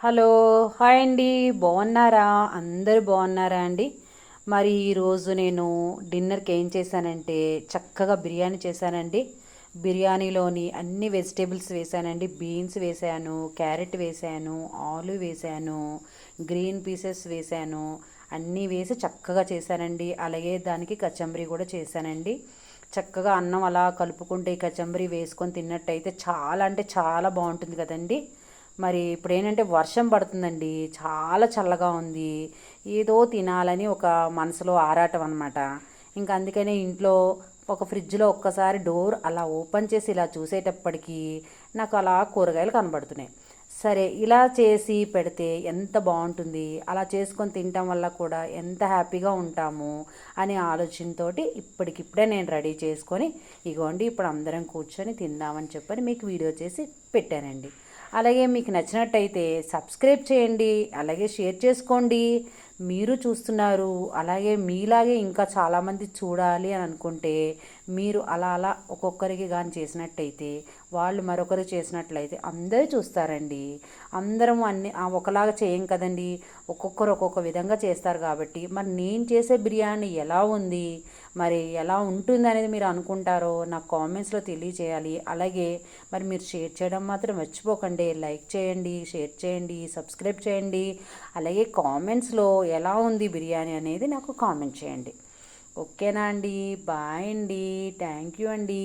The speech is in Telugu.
హలో, హాయ్ అండి. బాగున్నారా? అందరూ బాగున్నారా అండి? మరి ఈరోజు నేను డిన్నర్కి ఏం చేశానంటే చక్కగా బిర్యానీ చేశానండి. బిర్యానీలోని అన్ని వెజిటేబుల్స్ వేసానండి. బీన్స్ వేసాను, క్యారెట్ వేసాను, ఆలు వేసాను, గ్రీన్ పీసెస్ వేసాను. అన్నీ వేసి చక్కగా చేశానండి. అలాగే దానికి కచంబరీ కూడా చేశానండి. చక్కగా అన్నం అలా కలుపుకుంటే ఈ కచంబరీ వేసుకొని తిన్నట్టయితే చాలా అంటే చాలా బాగుంటుంది కదండి. మరి ఇప్పుడు ఏంటంటే వర్షం పడుతుందండి, చాలా చల్లగా ఉంది. ఏదో తినాలని ఒక మనసులో ఆరాటం అనమాట. ఇంకా అందుకనే ఇంట్లో ఒక ఫ్రిడ్జ్లో ఒక్కసారి డోర్ అలా ఓపెన్ చేసి ఇలా చూసేటప్పటికి నాకు అలా కూరగాయలు కనబడుతున్నాయి. సరే, ఇలా చేసి పెడితే ఎంత బాగుంటుంది, అలా చేసుకొని తినటం వల్ల కూడా ఎంత హ్యాపీగా ఉంటాము అనే ఆలోచనతోటి ఇప్పటికిప్పుడే నేను రెడీ చేసుకొని ఇగోండి ఇప్పుడు అందరం కూర్చొని తిందామని చెప్పని మీకు వీడియో చేసి పెట్టానండి. అలాగే మీకు నచ్చినట్టయితే సబ్స్క్రైబ్ చేయండి, అలాగే షేర్ చేసుకోండి. మీరు చూస్తున్నారు, అలాగే మీలాగే ఇంకా చాలామంది చూడాలి అని అనుకుంటే మీరు అలా అలా ఒక్కొక్కరికి కానీ చేసినట్టయితే వాళ్ళు మరొకరు చేసినట్లయితే అందరూ చూస్తారండి. అందరం అన్ని ఒకలాగా చేయం కదండి, ఒక్కొక్కరు ఒక్కొక్క విధంగా చేస్తారు. కాబట్టి మరి నేను చేసే బిర్యానీ ఎలా ఉంది, మరి ఎలా ఉంటుంది అనేది మీరు అనుకుంటారో నాకు కామెంట్స్లో తెలియచేయాలి. అలాగే మరి మీరు షేర్ చేయడం మాత్రం మర్చిపోకండి. లైక్ చేయండి, షేర్ చేయండి, సబ్స్క్రైబ్ చేయండి. అలాగే కామెంట్స్లో ఎలా ఉంది బిర్యానీ అనేది నాకు కామెంట్ చేయండి. ఓకేనా అండి? బాయ్ అండి. థ్యాంక్ యూ అండి.